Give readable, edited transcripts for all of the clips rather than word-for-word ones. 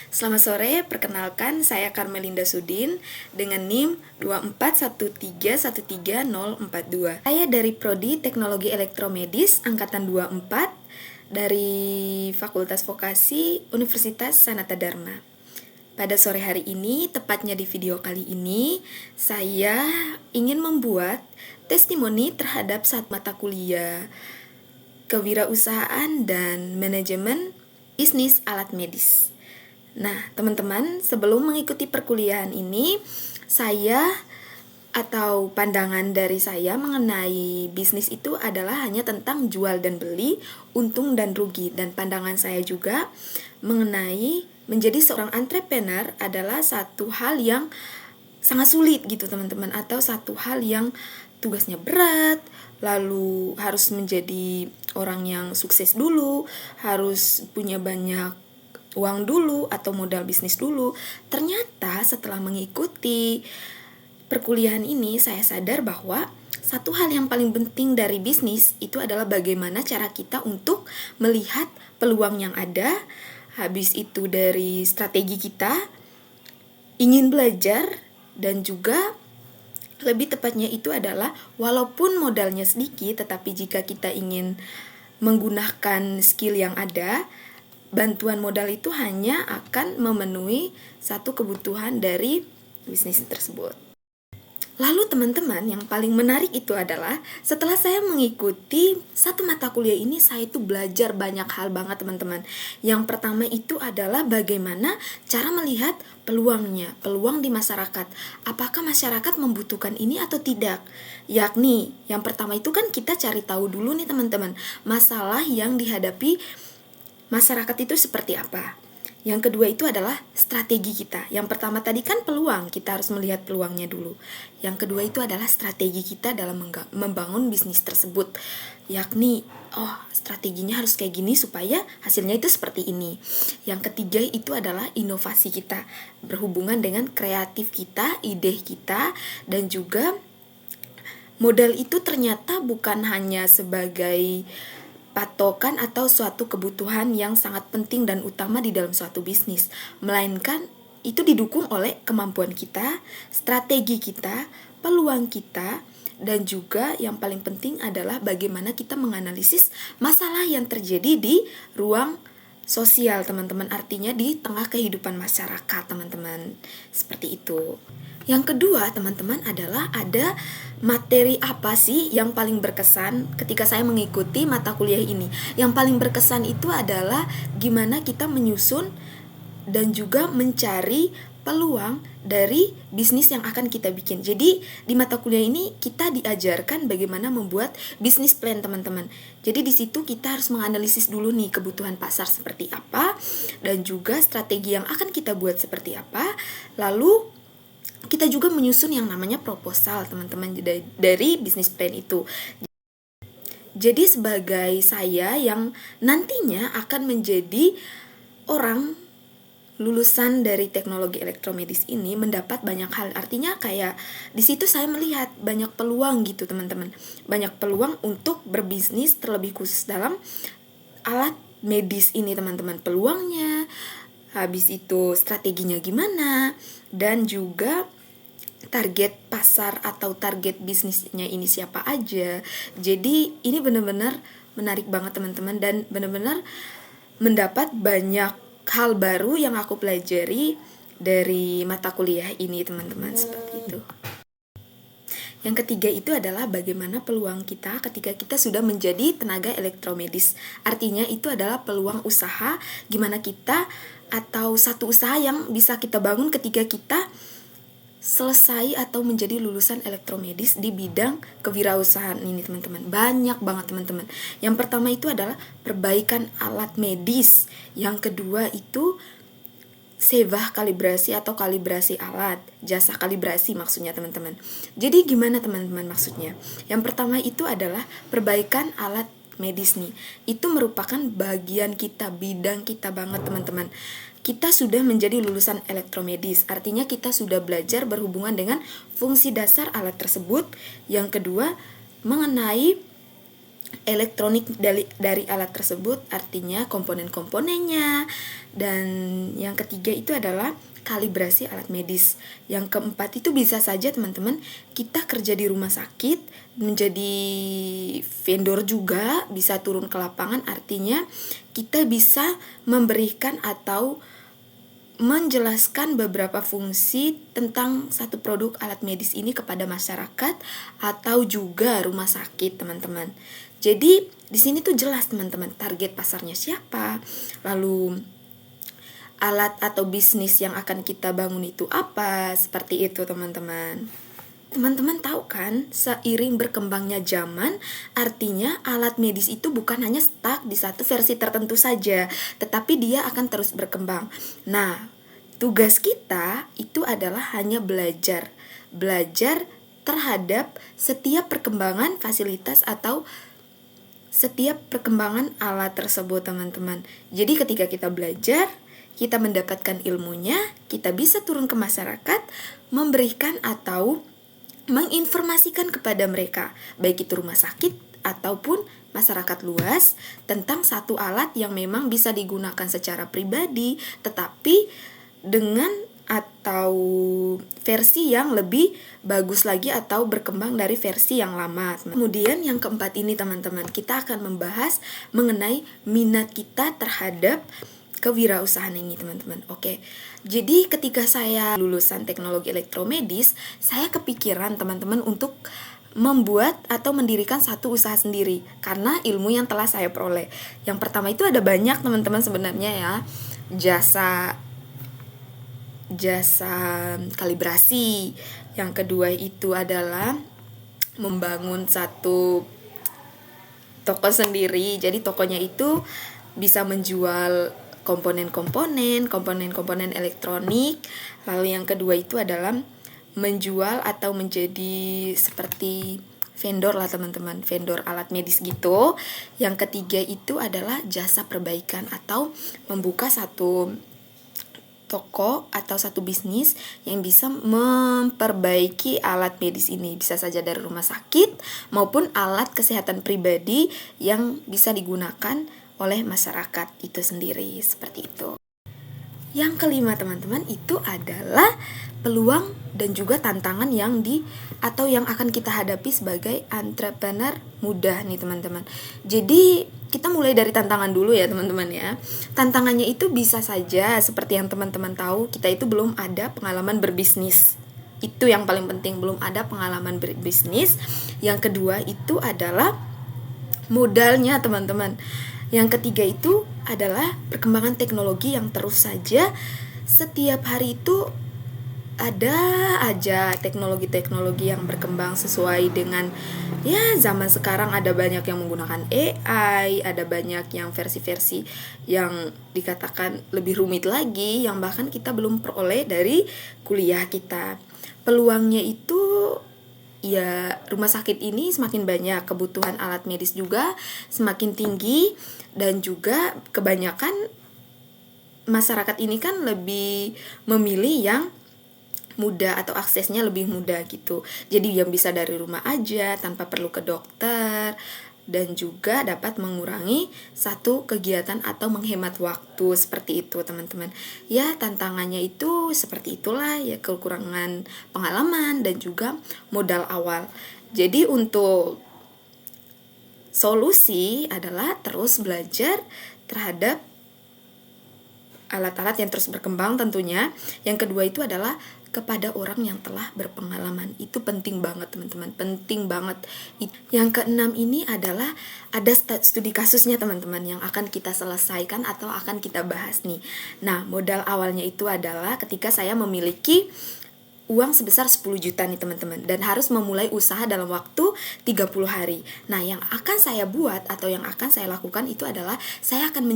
Selamat sore, perkenalkan saya Karmelinda Sudin dengan NIM 2413130042. Saya dari Prodi Teknologi Elektromedis Angkatan 24 dari Fakultas Vokasi Universitas Sanata Dharma. Pada sore hari ini, tepatnya di video kali ini, saya ingin membuat testimoni terhadap satu mata kuliah kewirausahaan dan manajemen bisnis alat medis. Nah, teman-teman, sebelum mengikuti perkuliahan ini, saya atau pandangan dari saya mengenai bisnis itu adalah hanya tentang jual dan beli, untung dan rugi. Dan pandangan saya juga mengenai menjadi seorang entrepreneur adalah satu hal yang sangat sulit gitu teman-teman, atau satu hal yang tugasnya berat, lalu harus menjadi orang yang sukses dulu, harus punya banyak uang dulu atau modal bisnis dulu. Ternyata setelah mengikuti perkuliahan ini, saya sadar bahwa satu hal yang paling penting dari bisnis itu adalah bagaimana cara kita untuk melihat peluang yang ada. Habis itu dari strategi kita, ingin belajar, dan juga lebih tepatnya itu adalah walaupun modalnya sedikit, tetapi jika kita ingin menggunakan skill yang ada, bantuan modal itu hanya akan memenuhi satu kebutuhan dari bisnis tersebut. Lalu teman-teman, yang paling menarik itu adalah setelah saya mengikuti satu mata kuliah ini, saya itu belajar banyak hal banget teman-teman. Yang pertama itu adalah bagaimana cara melihat peluangnya, peluang di masyarakat. Apakah masyarakat membutuhkan ini atau tidak? Yakni, yang pertama itu kan kita cari tahu dulu nih teman-teman, masalah yang dihadapi masyarakat itu seperti apa. Yang kedua itu adalah strategi kita. Yang pertama tadi kan peluang, kita harus melihat peluangnya dulu. Yang kedua itu adalah strategi kita dalam membangun bisnis tersebut. Yakni, strateginya harus kayak gini supaya hasilnya itu seperti ini. Yang ketiga itu adalah inovasi kita, berhubungan dengan kreatif kita, ide kita, dan juga modal itu ternyata bukan hanya sebagai patokan atau suatu kebutuhan yang sangat penting dan utama di dalam suatu bisnis, melainkan itu didukung oleh kemampuan kita, strategi kita, peluang kita, dan juga yang paling penting adalah bagaimana kita menganalisis masalah yang terjadi di ruang sosial, teman-teman. Artinya di tengah kehidupan masyarakat, teman-teman. Seperti itu. Yang kedua, teman-teman, adalah ada materi apa sih yang paling berkesan ketika saya mengikuti mata kuliah ini. Yang paling berkesan itu adalah gimana kita menyusun dan juga mencari peluang dari bisnis yang akan kita bikin. Jadi di mata kuliah ini kita diajarkan bagaimana membuat bisnis plan, teman-teman. Jadi di situ kita harus menganalisis dulu nih kebutuhan pasar seperti apa, dan juga strategi yang akan kita buat seperti apa. Lalu kita juga menyusun yang namanya proposal, teman-teman, dari bisnis plan itu. Jadi sebagai saya yang nantinya akan menjadi orang lulusan dari teknologi elektromedis ini, mendapat banyak hal. Artinya kayak di situ saya melihat banyak peluang gitu, teman-teman. Banyak peluang untuk berbisnis terlebih khusus dalam alat medis ini, teman-teman. Peluangnya, habis itu strateginya gimana, dan juga target pasar atau target bisnisnya ini siapa aja. Jadi ini benar-benar menarik banget teman-teman, dan benar-benar mendapat banyak hal baru yang aku pelajari dari mata kuliah ini, teman-teman. Seperti itu. Yang ketiga itu adalah bagaimana peluang kita ketika kita sudah menjadi tenaga elektromedis. Artinya itu adalah peluang usaha, gimana kita atau satu usaha yang bisa kita bangun ketika kita selesai atau menjadi lulusan elektromedis di bidang kewirausahaan ini, teman-teman. Banyak banget, teman-teman. Yang pertama itu adalah perbaikan alat medis. Yang kedua itu sevah kalibrasi atau kalibrasi alat, jasa kalibrasi maksudnya, teman-teman. Jadi gimana teman-teman maksudnya? Yang pertama itu adalah perbaikan alat medis nih. Itu merupakan bagian kita, bidang kita banget, teman-teman. Kita sudah menjadi lulusan elektromedis, artinya kita sudah belajar berhubungan dengan fungsi dasar alat tersebut. Yang kedua, mengenai elektronik dari alat tersebut, artinya komponen-komponennya. Dan yang ketiga itu adalah kalibrasi alat medis. Yang keempat itu bisa saja teman-teman kita kerja di rumah sakit, menjadi vendor juga, bisa turun ke lapangan, artinya kita bisa memberikan atau menjelaskan beberapa fungsi tentang satu produk alat medis ini kepada masyarakat atau juga rumah sakit, teman-teman. Jadi di sini tuh jelas teman-teman target pasarnya siapa, lalu alat atau bisnis yang akan kita bangun itu apa, seperti itu teman-teman. Teman-teman tahu kan, seiring berkembangnya zaman, artinya alat medis itu bukan hanya stuck di satu versi tertentu saja, tetapi dia akan terus berkembang. Nah, tugas kita itu adalah hanya belajar terhadap setiap perkembangan fasilitas atau setiap perkembangan alat tersebut, teman-teman. Jadi ketika kita belajar, kita mendapatkan ilmunya, kita bisa turun ke masyarakat, memberikan atau menginformasikan kepada mereka, baik itu rumah sakit ataupun masyarakat luas, tentang satu alat yang memang bisa digunakan secara pribadi, tetapi dengan atau versi yang lebih bagus lagi atau berkembang dari versi yang lama. Kemudian yang keempat ini teman-teman, kita akan membahas mengenai minat kita terhadap kewirausahaan ini teman-teman. Oke. Jadi ketika saya lulusan teknologi elektromedis, saya kepikiran teman-teman untuk membuat atau mendirikan satu usaha sendiri karena ilmu yang telah saya peroleh. Yang pertama itu ada banyak teman-teman sebenarnya ya. Jasa kalibrasi. Yang kedua itu adalah membangun satu toko sendiri. Jadi tokonya itu bisa menjual komponen-komponen elektronik. Lalu yang kedua itu adalah menjual atau menjadi seperti vendor lah teman-teman, vendor alat medis gitu. Yang ketiga itu adalah jasa perbaikan atau membuka satu toko atau satu bisnis yang bisa memperbaiki alat medis ini, bisa saja dari rumah sakit maupun alat kesehatan pribadi yang bisa digunakan oleh masyarakat itu sendiri, seperti itu. Yang kelima teman-teman itu adalah peluang dan juga tantangan yang akan kita hadapi sebagai entrepreneur muda nih teman-teman. Jadi kita mulai dari tantangan dulu ya teman-teman ya. Tantangannya itu bisa saja seperti yang teman-teman tahu, kita itu belum ada pengalaman berbisnis. Itu yang paling penting, belum ada pengalaman berbisnis. Yang kedua itu adalah modalnya teman-teman. Yang ketiga itu adalah perkembangan teknologi yang terus saja setiap hari itu ada aja teknologi-teknologi yang berkembang sesuai dengan ya zaman sekarang. Ada banyak yang menggunakan AI, ada banyak yang versi-versi yang dikatakan lebih rumit lagi yang bahkan kita belum peroleh dari kuliah kita. Peluangnya itu ya rumah sakit ini semakin banyak, kebutuhan alat medis juga semakin tinggi, dan juga kebanyakan masyarakat ini kan lebih memilih yang mudah atau aksesnya lebih mudah gitu. Jadi yang bisa dari rumah aja tanpa perlu ke dokter, dan juga dapat mengurangi satu kegiatan atau menghemat waktu, seperti itu teman-teman. Ya tantangannya itu seperti itulah ya, kekurangan pengalaman dan juga modal awal. Jadi untuk solusi adalah terus belajar terhadap alat-alat yang terus berkembang tentunya. Yang kedua itu adalah kepada orang yang telah berpengalaman. Itu penting banget teman-teman, penting banget. Yang keenam ini adalah ada studi kasusnya teman-teman yang akan kita selesaikan atau akan kita bahas nih. Nah, modal awalnya itu adalah ketika saya memiliki uang sebesar 10 juta nih teman-teman, dan harus memulai usaha dalam waktu 30 hari. Nah, yang akan saya buat atau yang akan saya lakukan itu adalah saya akan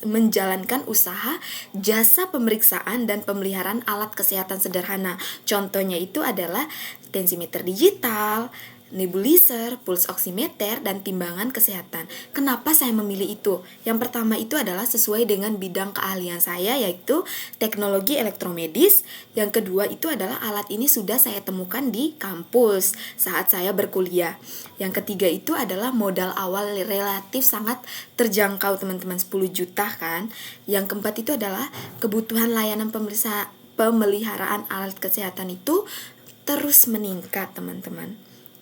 menjalankan usaha jasa pemeriksaan dan pemeliharaan alat kesehatan sederhana. Contohnya itu adalah tensimeter digital, nebulizer, pulse oximeter, dan timbangan kesehatan. Kenapa saya memilih itu? Yang pertama itu adalah sesuai dengan bidang keahlian saya, yaitu teknologi elektromedis. Yang kedua itu adalah alat ini sudah saya temukan di kampus saat saya berkuliah. Yang ketiga itu adalah modal awal relatif sangat terjangkau, teman-teman, 10 juta kan. Yang keempat itu adalah kebutuhan layanan pemeliharaan alat kesehatan itu terus meningkat, teman-teman.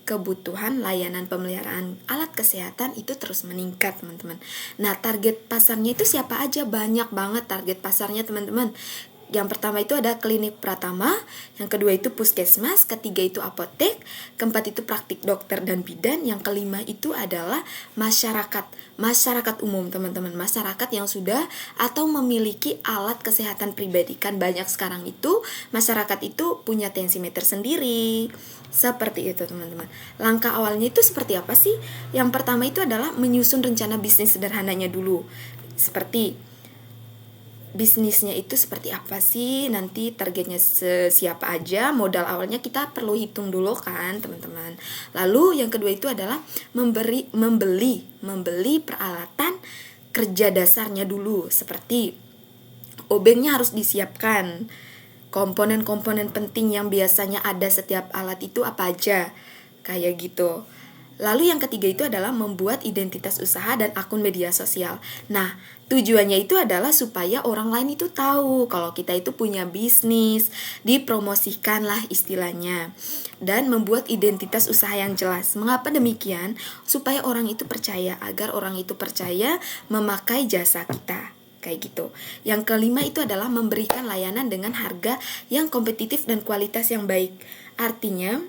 Kebutuhan layanan pemeliharaan alat kesehatan itu terus meningkat, teman-teman. Nah, target pasarnya itu siapa aja? Banyak banget target pasarnya, teman-teman. Yang pertama itu ada klinik pratama, yang kedua itu puskesmas, ketiga itu apotek, keempat itu praktik dokter dan bidan, yang kelima itu adalah masyarakat umum, teman-teman. Masyarakat yang sudah atau memiliki alat kesehatan pribadi. Kan banyak sekarang itu masyarakat itu punya tensimeter sendiri. Seperti itu, teman-teman. Langkah awalnya itu seperti apa sih? Yang pertama itu adalah menyusun rencana bisnis sederhananya dulu. Seperti bisnisnya itu seperti apa sih, nanti targetnya siapa aja, modal awalnya kita perlu hitung dulu kan, teman-teman. Lalu yang kedua itu adalah membeli peralatan kerja dasarnya dulu, seperti obengnya harus disiapkan, komponen-komponen penting yang biasanya ada setiap alat itu apa aja, kayak gitu. Lalu yang ketiga itu adalah membuat identitas usaha dan akun media sosial. Nah, tujuannya itu adalah supaya orang lain itu tahu kalau kita itu punya bisnis, dipromosikan lah istilahnya. Dan membuat identitas usaha yang jelas. Mengapa demikian? Supaya orang itu percaya, agar orang itu percaya memakai jasa kita. Kayak gitu. Yang kelima itu adalah memberikan layanan dengan harga yang kompetitif dan kualitas yang baik. Artinya,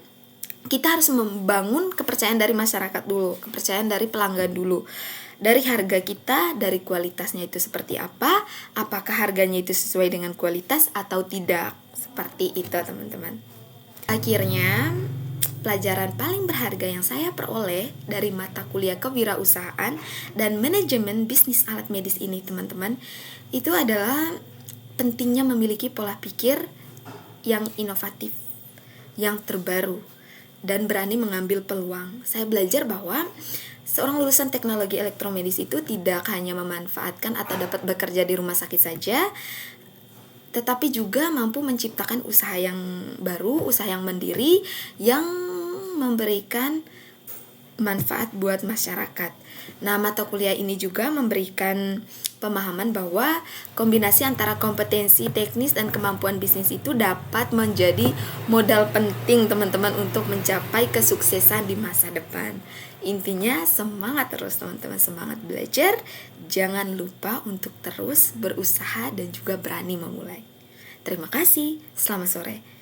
kita harus membangun kepercayaan dari masyarakat dulu, kepercayaan dari pelanggan dulu. Dari harga kita, dari kualitasnya itu seperti apa, apakah harganya itu sesuai dengan kualitas atau tidak. Seperti itu, teman-teman. Akhirnya, pelajaran paling berharga yang saya peroleh dari mata kuliah kewirausahaan dan manajemen bisnis alat medis ini, teman-teman, itu adalah pentingnya memiliki pola pikir yang inovatif, yang terbaru, dan berani mengambil peluang. Saya belajar bahwa seorang lulusan teknologi elektromedis itu tidak hanya memanfaatkan atau dapat bekerja di rumah sakit saja, tetapi juga mampu menciptakan usaha yang baru, usaha yang mandiri, yang memberikan manfaat buat masyarakat. Nah, mata kuliah ini juga memberikan pemahaman bahwa kombinasi antara kompetensi teknis dan kemampuan bisnis itu dapat menjadi modal penting, teman-teman, untuk mencapai kesuksesan di masa depan. Intinya semangat terus, teman-teman, semangat belajar. Jangan lupa untuk terus berusaha dan juga berani memulai. Terima kasih. Selamat sore.